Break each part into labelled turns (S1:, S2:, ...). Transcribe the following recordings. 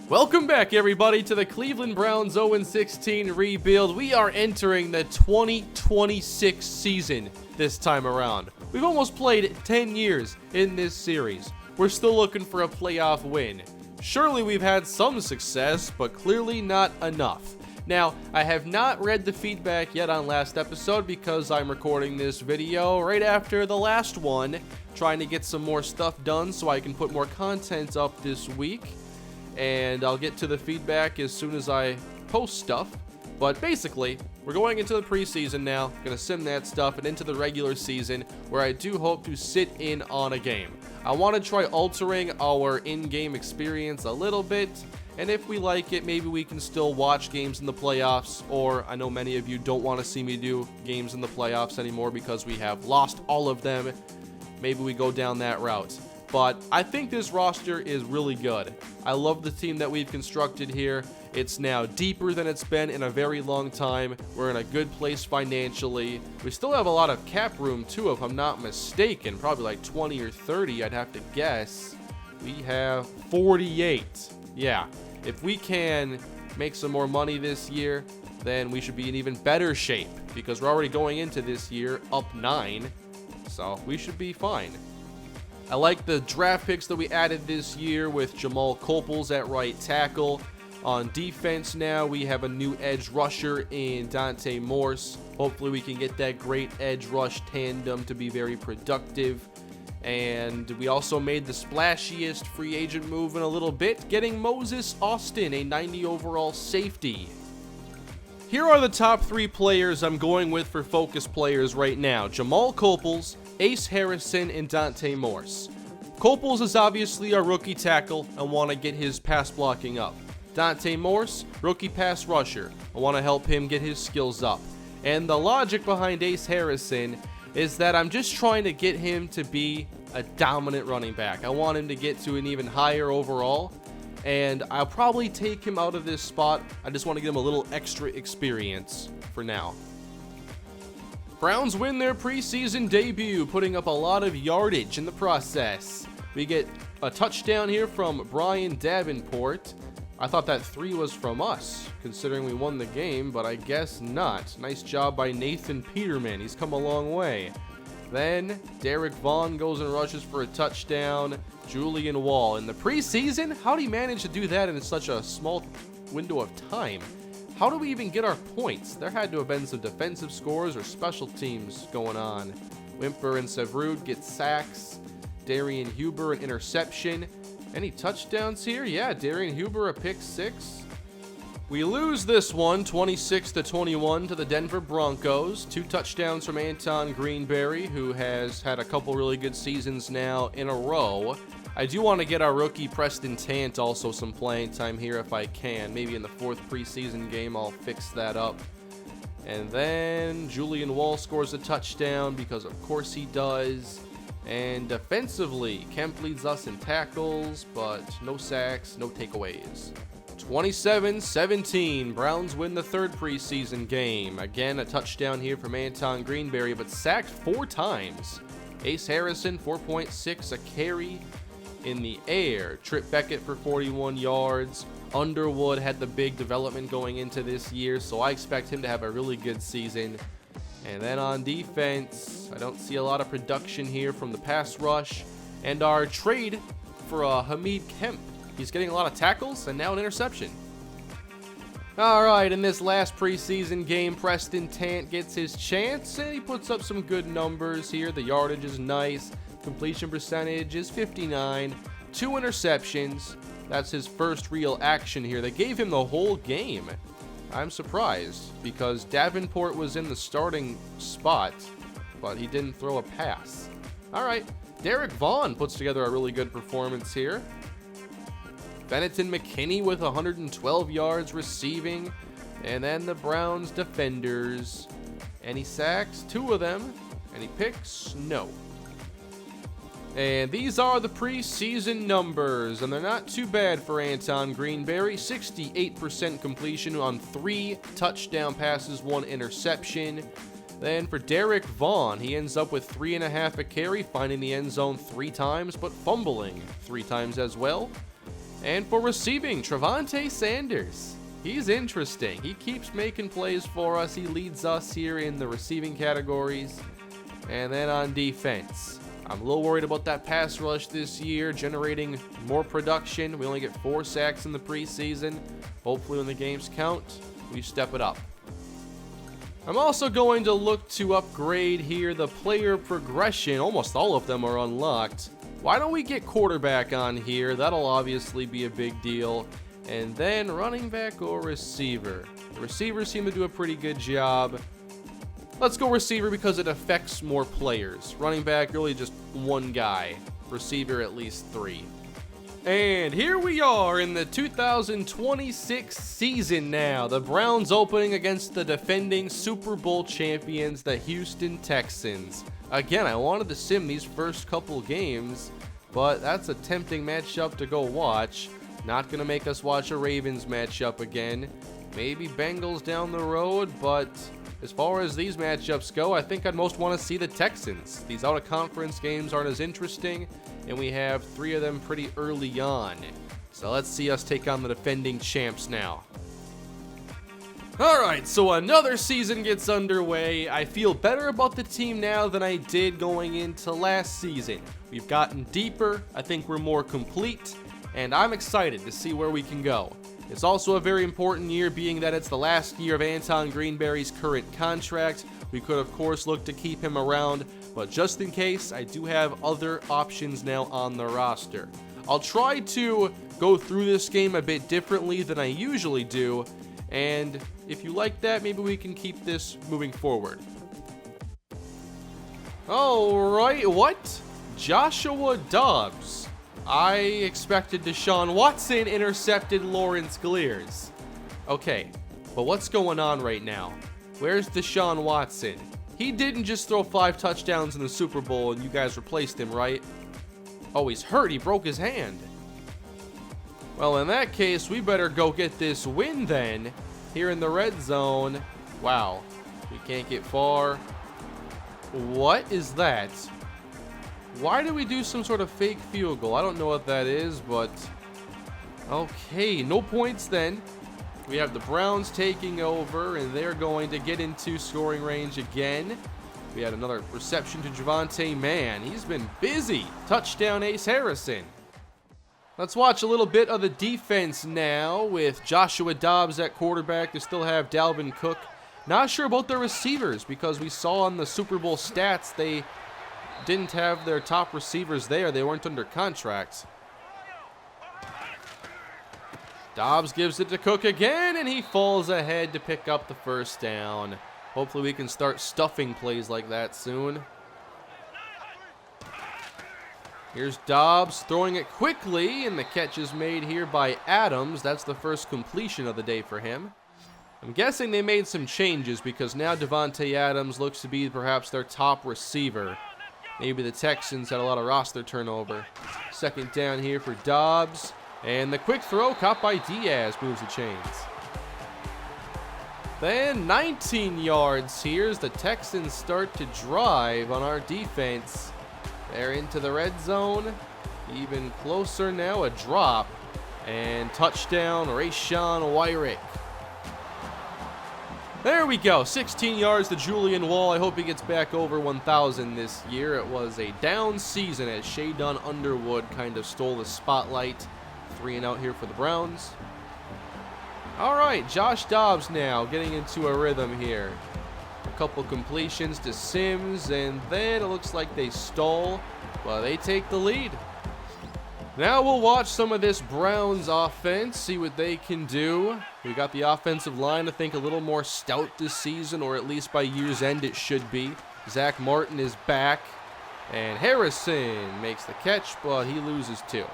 S1: Welcome back, everybody, to the Cleveland Browns 0-16 rebuild. We are entering the 2026 season this time around. We've almost played 10 years in this series. We're still looking for a playoff win. Surely we've had some success, but clearly not enough. Now, I have not read the feedback yet on last episode because I'm recording this video right after the last one, trying to get some more stuff done so I can put more content up this week. And I'll get to the feedback as soon as I post stuff. But basically, we're going into the preseason now, gonna sim that stuff, and into the regular season, where I do hope to sit in on a game. I want to try altering our in-game experience a little bit, and if we like it, maybe we can still watch games in the playoffs, or I know many of you don't want to see me do games in the playoffs anymore because we have lost all of them. Maybe we go down that route. But I think this roster is really good. I love the team that we've constructed here. It's now deeper than it's been in a very long time. We're in a good place financially. We still have a lot of cap room too, if I'm not mistaken. Probably like 20 or 30, I'd have to guess. We have 48. Yeah, if we can make some more money this year, then we should be in even better shape because we're already going into this year up 9. So we should be fine. I like the draft picks that we added this year with Jamal Coples at right tackle. On defense now, we have a new edge rusher in Dante Morse. Hopefully we can get that great edge rush tandem to be very productive. And we also made the splashiest free agent move in a little bit, getting Moses Austin, a 90 overall safety. Here are the top 3 players I'm going with for focus players right now. Jamal Coples, Ace Harrison, and Dante Morse. Coples is obviously our rookie tackle. I want to get his pass blocking up. Dante Morse, rookie pass rusher. I want to help him get his skills up. And the logic behind Ace Harrison is that I'm just trying to get him to be a dominant running back. I want him to get to an even higher overall. And I'll probably take him out of this spot. I just want to give him a little extra experience for now. Browns win their preseason debut, putting up a lot of yardage in the process. We get a touchdown here from Brian Davenport. I thought that 3 was from us, considering we won the game, but I guess not. Nice job by Nathan Peterman. He's come a long way. Then Derek Vaughn goes and rushes for a touchdown. Julian Wall. In the preseason, how do you manage to do that in such a small window of time? How do we even get our points? There had to have been some defensive scores or special teams going on. Wimper and Sevrud get sacks. Darian Huber an interception. Any touchdowns here? Yeah, Darian Huber a pick 6. We lose this one 26-21 to the Denver Broncos. 2 touchdowns from Anton Greenberry, who has had a couple really good seasons now in a row. I do want to get our rookie Preston Tant also some playing time here if I can. Maybe in the 4th preseason game I'll fix that up. And then Julian Wall scores a touchdown because of course he does. And defensively, Kemp leads us in tackles, but no sacks, no takeaways. 27-17, Browns win the 3rd preseason game. Again, a touchdown here from Anton Greenberry, but sacked 4 times. Ace Harrison, 4.6 a carry in the air. Trip Beckett for 41 yards. Underwood had the big development going into this year, so I expect him to have a really good season. And then on defense, I don't see a lot of production here from the pass rush. And our trade for Hamid Kemp. He's getting a lot of tackles and now an interception. Alright, in this last preseason game, Preston Tant gets his chance and he puts up some good numbers here. The yardage is nice. Completion percentage is 59. 2 interceptions. That's his first real action here. They gave him the whole game. I'm surprised because Davenport was in the starting spot, but he didn't throw a pass. Alright, Derek Vaughn puts together a really good performance here. Benetton McKinney with 112 yards receiving. And then the Browns defenders. Any sacks? 2 of them. Any picks? No. And these are the preseason numbers, and they're not too bad for Anton Greenberry. 68% completion on 3 touchdown passes, 1 interception. Then for Derek Vaughn, he ends up with 3.5 a carry, finding the end zone 3 times, but fumbling 3 times as well. And for receiving, Trevante Sanders. He's interesting. He keeps making plays for us. He leads us here in the receiving categories. And then on defense, I'm a little worried about that pass rush this year, generating more production. We only get 4 sacks in the preseason. Hopefully when the games count, we step it up. I'm also going to look to upgrade here the player progression. Almost all of them are unlocked. Why don't we get quarterback on here? That'll obviously be a big deal. And then running back or receiver. The receivers seem to do a pretty good job. Let's go receiver because it affects more players. Running back, really just one guy. Receiver, at least 3. And here we are in the 2026 season now. The Browns opening against the defending Super Bowl champions, the Houston Texans. Again, I wanted to sim these first couple games, but that's a tempting matchup to go watch. Not going to make us watch a Ravens matchup again. Maybe Bengals down the road, but as far as these matchups go, I think I'd most want to see the Texans. These out-of-conference games aren't as interesting, and we have 3 of them pretty early on. So let's see us take on the defending champs now. Alright, so another season gets underway. I feel better about the team now than I did going into last season. We've gotten deeper, I think we're more complete, and I'm excited to see where we can go. It's also a very important year, being that it's the last year of Anton Greenberry's current contract. We could, of course, look to keep him around, but just in case, I do have other options now on the roster. I'll try to go through this game a bit differently than I usually do, and if you like that, maybe we can keep this moving forward. Alright, what? Joshua Dobbs. I expected Deshaun Watson intercepted Lawrence Glears. Okay, but what's going on right now? Where's Deshaun Watson? He didn't just throw 5 touchdowns in the Super Bowl and you guys replaced him, right? Oh, he's hurt. He broke his hand. Well, in that case, we better go get this win then. Here in the red zone. Wow, we can't get far. What is that? Why do we do some sort of fake field goal? I don't know what that is, but okay, no points then. We have the Browns taking over, and they're going to get into scoring range again. We had another reception to Javonte Mann. He's been busy. Touchdown, Ace Harrison. Let's watch a little bit of the defense now with Joshua Dobbs at quarterback. They still have Dalvin Cook. Not sure about their receivers because we saw on the Super Bowl stats they didn't have their top receivers there. They weren't under contract. Dobbs gives it to Cook again, and he falls ahead to pick up the first down. Hopefully we can start stuffing plays like that soon. Here's Dobbs throwing it quickly, and the catch is made here by Adams. That's the first completion of the day for him. I'm guessing they made some changes because now Devontae Adams looks to be perhaps their top receiver. Maybe the Texans had a lot of roster turnover. Second down here for Dobbs. And the quick throw caught by Diaz moves the chains. Then 19 yards here as the Texans start to drive on our defense. They're into the red zone. Even closer now, a drop. And touchdown, Rayshawn Wyrick. There we go, 16 yards to Julian Wall. I hope he gets back over 1,000 this year. It was a down season as Shea Dunn Underwood kind of stole the spotlight. 3 and out here for the Browns. All right, Josh Dobbs now getting into a rhythm here. A couple completions to Sims, and then it looks like they stall, but they take the lead. Now we'll watch some of this Browns offense, see what they can do. We got the offensive line, I think, a little more stout this season, or at least by year's end it should be. Zach Martin is back, and Harrison makes the catch, but he loses 2.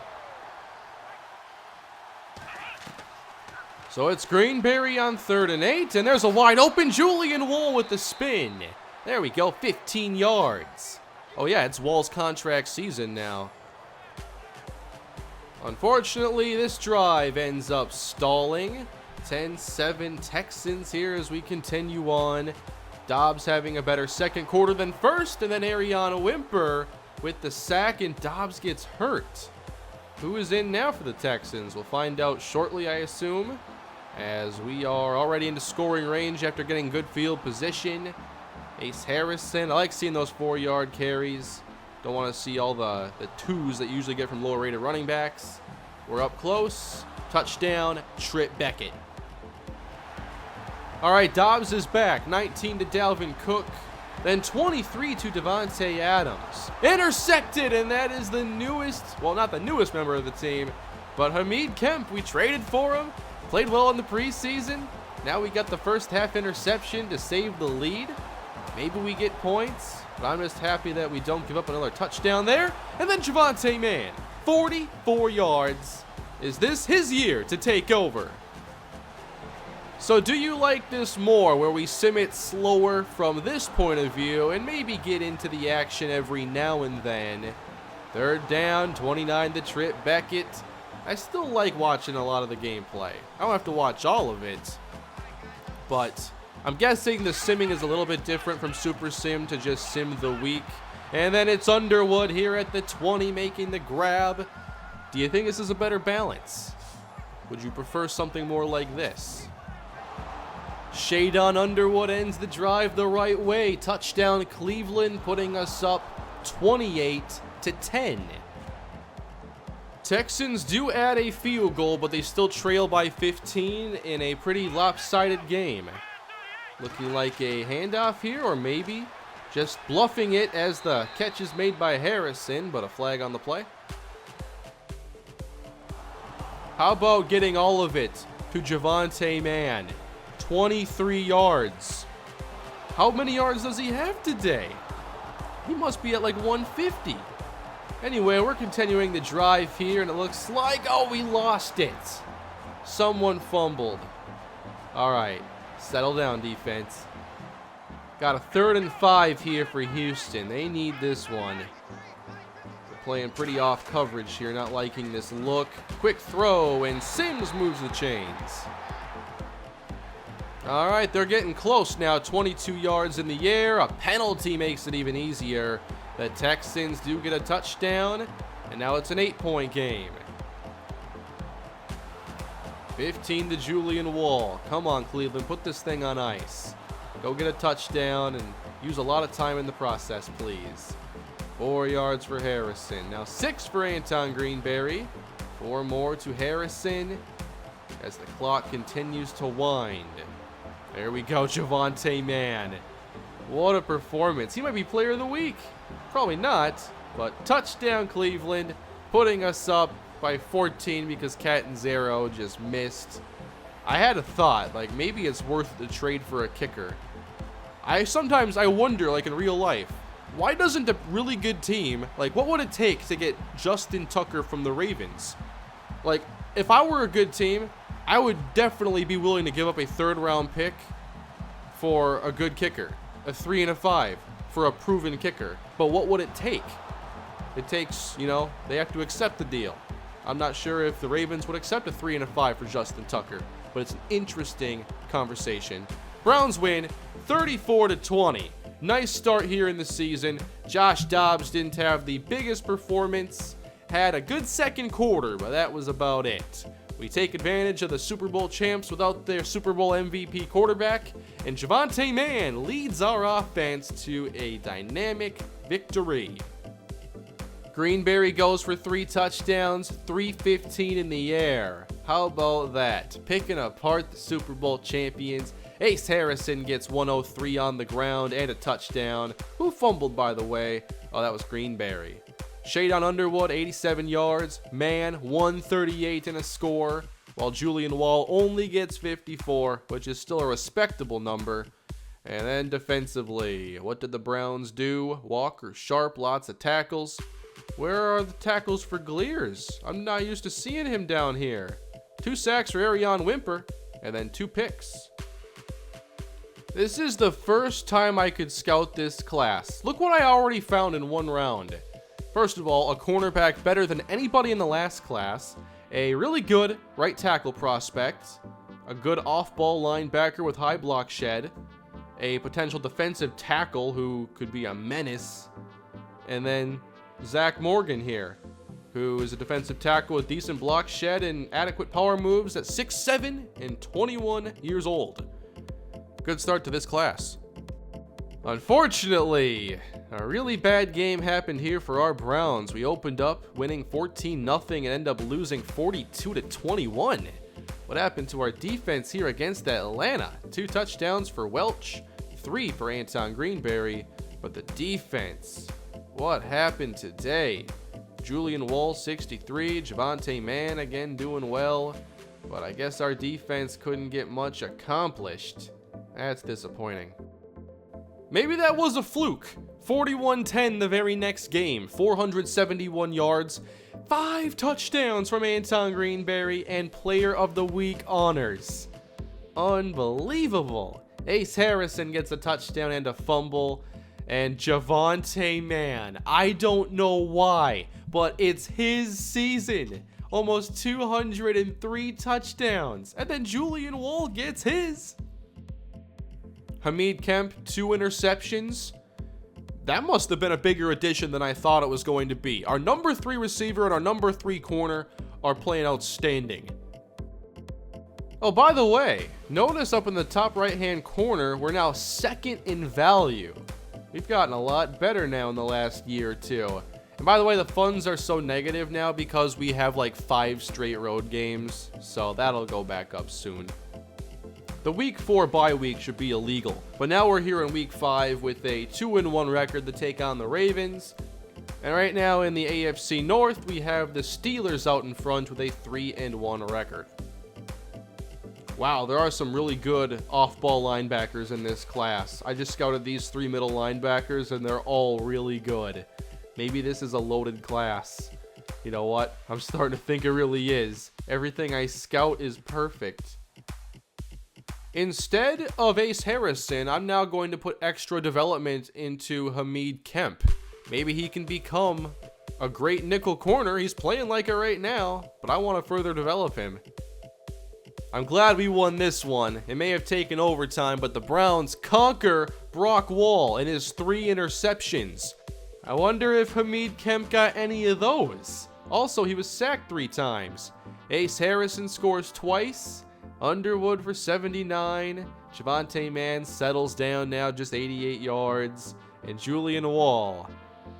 S1: So it's Greenberry on 3rd and 8, and there's a wide open Julian Wall with the spin. There we go, 15 yards. Oh yeah, it's Wall's contract season now. Unfortunately, this drive ends up stalling. 10-7 Texans here as we continue on. Dobbs having a better second quarter than first, and then Ariana Wimper with the sack, and Dobbs gets hurt. Who is in now for the Texans? We'll find out shortly, I assume, as we are already into scoring range after getting good field position. Ace Harrison, I like seeing those 4-yard carries. Don't want to see all the twos that you usually get from lower rated running backs. We're up close. Touchdown, Trip Beckett. All right, Dobbs is back. 19 to Dalvin Cook. Then 23 to Devontae Adams. Intersected, and that is the newest, well, not the newest member of the team, but Hamid Kemp. We traded for him. Played well in the preseason. Now we got the first half interception to save the lead. Maybe we get points, but I'm just happy that we don't give up another touchdown there. And then Javonte Man, 44 yards. Is this his year to take over? So do you like this more, where we sim it slower from this point of view and maybe get into the action every now and then? Third down, 29 to Trip Beckett. I still like watching a lot of the gameplay. I don't have to watch all of it, but I'm guessing the simming is a little bit different from Super Sim to just sim the week. And then it's Underwood here at the 20 making the grab. Do you think this is a better balance? Would you prefer something more like this? Shadon Underwood ends the drive the right way. Touchdown Cleveland, putting us up 28 to 10. Texans do add a field goal, but they still trail by 15 in a pretty lopsided game. Looking like a handoff here, or maybe just bluffing it as the catch is made by Harrison, but a flag on the play. How about getting all of it to Javonte Man? 23 yards. How many yards does he have today? He must be at like 150. Anyway, we're continuing the drive here, and it looks like, oh, we lost it. Someone fumbled. All right, settle down, defense. Got a 3rd and 5 here for Houston. They need this one. They're playing pretty off coverage here, not liking this look. Quick throw, and Sims moves the chains. All right, they're getting close now. 22 yards in the air. A penalty makes it even easier. The Texans do get a touchdown, and now it's an 8-point game. 15 to Julian Wall. Come on, Cleveland, put this thing on ice. Go get a touchdown and use a lot of time in the process, please. 4 yards for Harrison. Now 6 for Anton Greenberry. 4 more to Harrison as the clock continues to wind. There we go, Javonte Man. What a performance. He might be player of the week. Probably not, but touchdown Cleveland, putting us up by 14 because Catanzaro just missed. I had a thought, like maybe it's worth the trade for a kicker. Sometimes I wonder, like in real life, why doesn't a really good team, like what would it take to get Justin Tucker from the Ravens? Like, if I were a good team, I would definitely be willing to give up a 3rd-round pick for a good kicker, a 3 and a 5 for a proven kicker. But what would it take? It takes, they have to accept the deal. I'm not sure if the Ravens would accept a 3 and a 5 for Justin Tucker, but it's an interesting conversation. Browns win 34 to 20. Nice start here in the season. Josh Dobbs didn't have the biggest performance, had a good second quarter, but that was about it. We take advantage of the Super Bowl champs without their Super Bowl MVP quarterback, and Javonte Man leads our offense to a dynamic victory. Greenberry goes for 3 touchdowns, 315 in the air. How about that? Picking apart the Super Bowl champions. Ace Harrison gets 103 on the ground and a touchdown. Who fumbled, by the way? Oh, that was Greenberry. Shadon Underwood, 87 yards. Man, 138 and a score. While Julian Wall only gets 54, which is still a respectable number. And then defensively, what did the Browns do? Walker Sharp, lots of tackles. Where are the tackles for Glears? I'm not used to seeing him down here. 2 sacks for Arion Wimper, and then 2 picks. This is the first time I could scout this class. Look what I already found in 1 round. First of all, a cornerback better than anybody in the last class, a really good right tackle prospect, a good off-ball linebacker with high block shed, a potential defensive tackle who could be a menace, and then Zach Morgan here. who is a defensive tackle with decent block shed and adequate power moves at 6'7" and 21 years old. Good start to this class. Unfortunately, a really bad game happened here for our Browns. We opened up winning 14-0 and ended up losing 42-21. What happened to our defense here against Atlanta? 2 touchdowns for Welch, 3 for Anton Greenberry, but the defense, what happened today? Julian Wall, 63, Javonte Mann again doing well, but I guess our defense couldn't get much accomplished. That's disappointing. Maybe that was a fluke. 41-10 the very next game, 471 yards, 5 touchdowns from Anton Greenberry, and Player of the Week honors. Unbelievable. Ace Harrison gets a touchdown and a fumble, and Javonte Mann, I don't know why, but it's his season. Almost 203 touchdowns, and then Julian Wall gets his. Hamid Kemp, 2 interceptions. That must have been a bigger addition than I thought it was going to be. Our number 3 receiver and our number 3 corner are playing outstanding. Oh, by the way, notice up in the top right-hand corner, we're now 2nd in value. We've gotten a lot better now in the last year or 2. And by the way, the funds are so negative now because we have like 5 straight road games, so that'll go back up soon. The week 4 bye week should be illegal, but now we're here in week 5 with a 2-1 record to take on the Ravens. And right now in the AFC North, we have the Steelers out in front with a 3-1 record. Wow, there are some really good off-ball linebackers in this class. I just scouted these 3 middle linebackers and they're all really good. Maybe this is a loaded class. You know what? I'm starting to think it really is. Everything I scout is perfect. Instead of Ace Harrison, I'm now going to put extra development into Hamid Kemp. Maybe he can become a great nickel corner. He's playing like it right now, but I want to further develop him. I'm glad we won this one. It may have taken overtime, but the Browns conquer Brock Wall and his 3 interceptions. I wonder if Hamid Kemp got any of those. Also, he was sacked 3 times. Ace Harrison scores twice. Underwood for 79. Javonte Mann settles down now, just 88 yards. And Julian Wall,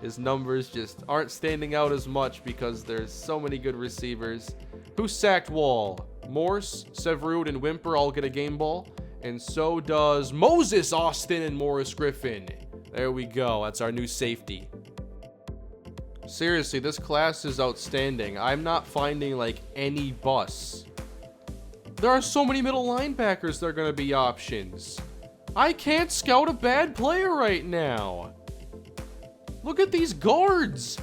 S1: his numbers just aren't standing out as much because there's so many good receivers. Who sacked Wall? Morse, Severud, and Wimper all get a game ball. And so does Moses Austin and Morris Griffin. There we go. That's our new safety. Seriously, this class is outstanding. I'm not finding like any busts. There are so many middle linebackers that are going to be options. I can't scout a bad player right now. Look at these guards.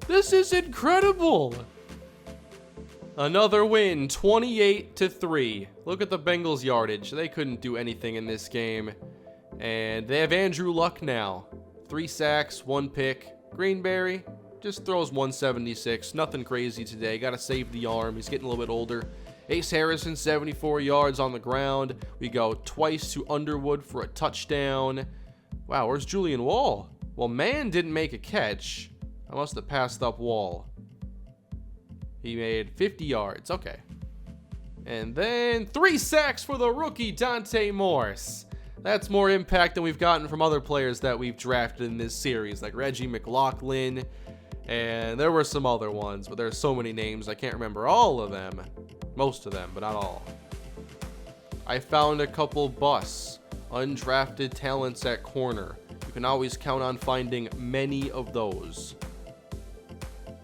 S1: This is incredible. Another win, 28-3. Look at the Bengals yardage. They couldn't do anything in this game. And they have Andrew Luck now. 3 sacks, 1 pick. Greenberry just throws 176. Nothing crazy today. Got to save the arm. He's getting a little bit older. Ace Harrison, 74 yards on the ground. We go twice to Underwood for a touchdown. Wow, where's Julian Wall? Well, Mann didn't make a catch. I must have passed up Wall. He made 50 yards. Okay. And then 3 sacks for the rookie, Dante Morse. That's more impact than we've gotten from other players that we've drafted in this series, like Reggie McLaughlin. And there were some other ones, but there's so many names, I can't remember all of them. Most of them, but not all. I found a couple busts, undrafted talents at corner. You can always count on finding many of those.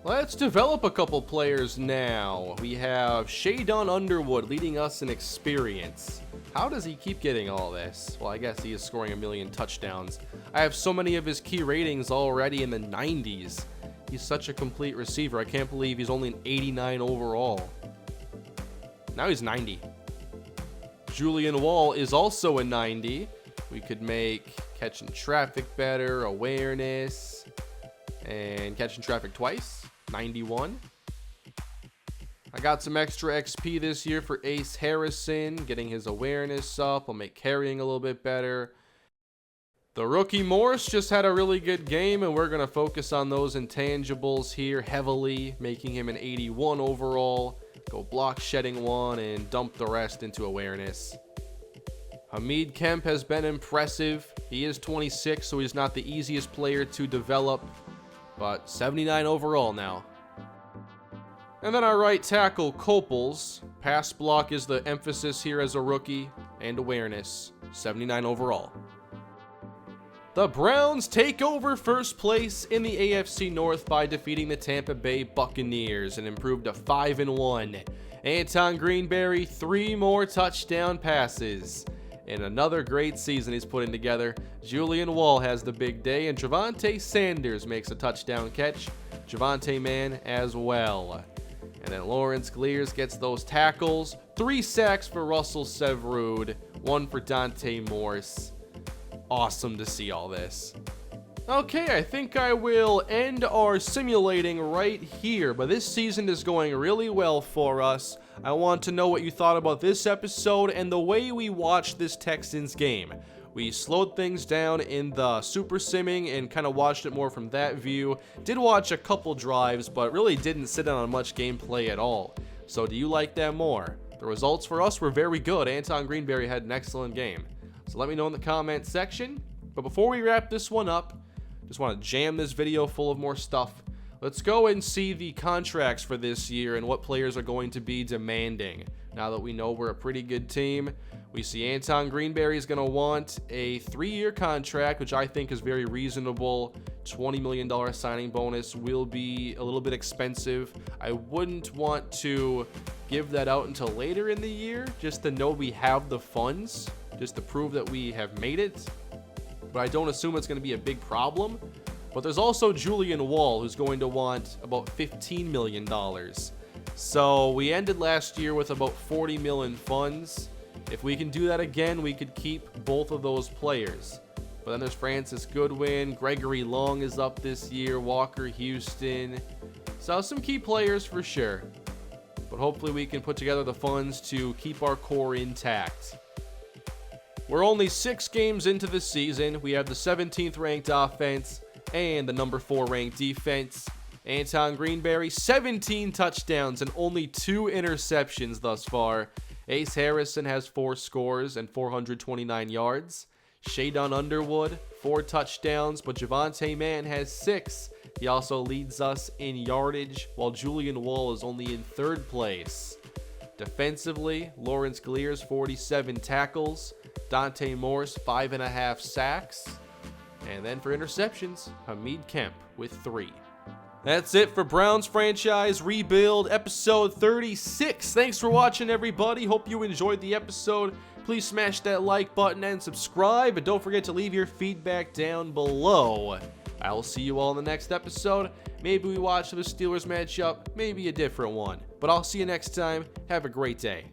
S1: Let's develop a couple players now. We have Shaydon Underwood leading us in experience. How does he keep getting all this? Well, I guess he is scoring a million touchdowns. I have so many of his key ratings already in the 90s. He's such a complete receiver. I can't believe he's only an 89 overall. Now he's 90. Julian Wall is also a 90. We could make catching traffic better, awareness, and catching traffic twice, 91. I got some extra XP this year for Ace Harrison, getting his awareness up. I'll make carrying a little bit better. The rookie Morse just had a really good game, and we're going to focus on those intangibles here heavily, making him an 81 overall. Go block shedding 1 and dump the rest into awareness. Hamid Kemp has been impressive. He is 26, so he's not the easiest player to develop, but 79 overall now. And then our right tackle, Copels. Pass block is the emphasis here as a rookie, and awareness, 79 overall. The Browns take over first place in the AFC North by defeating the Tampa Bay Buccaneers and improved to 5-1. Anton Greenberry, 3 more touchdown passes. And another great season he's putting together. Julian Wall has the big day, and Javonte Sanders makes a touchdown catch. Javonte Man as well. And then Lawrence Glears gets those tackles. 3 sacks for Russell Severud, 1 for Dante Morse. Awesome to see all this. Okay, I think I will end our simulating right here, but this season is going really well for us. I want to know what you thought about this episode and the way we watched this Texans game. We slowed things down in the super simming and kind of watched it more from that view. Did watch a couple drives, but really didn't sit on much gameplay at all. So do you like that more? The results for us were very good. Anton Greenberry had an excellent game. So let me know in the comment section. But before we wrap this one up, just want to jam this video full of more stuff. Let's go and see the contracts for this year and what players are going to be demanding. Now that we know we're a pretty good team, we see Anton Greenberry is going to want a 3-year contract, which I think is very reasonable. $20 million signing bonus will be a little bit expensive. I wouldn't want to give that out until later in the year, just to know we have the funds, just to prove that we have made it. But I don't assume it's going to be a big problem. But there's also Julian Wall, who's going to want about $15 million. So we ended last year with about $40 million funds. If we can do that again, we could keep both of those players. But then there's Francis Goodwin, Gregory Long is up this year, Walker Houston. So some key players for sure. But hopefully we can put together the funds to keep our core intact. We're only 6 games into the season. We have the 17th ranked offense and the number 4 ranked defense. Anton Greenberry, 17 touchdowns and only 2 interceptions thus far. Ace Harrison has 4 scores and 429 yards. Shadon Underwood, 4 touchdowns, but Javonte Man has 6. He also leads us in yardage, while Julian Wall is only in 3rd place. Defensively, Lawrence Glears, 47 tackles. Dante Morse, 5.5 sacks. And then for interceptions, Hamid Kemp with 3. That's it for Browns Franchise Rebuild episode 36. Thanks for watching, everybody. Hope you enjoyed the episode. Please smash that like button and subscribe. And don't forget to leave your feedback down below. I will see you all in the next episode. Maybe we watch the Steelers matchup, maybe a different one. But I'll see you next time. Have a great day.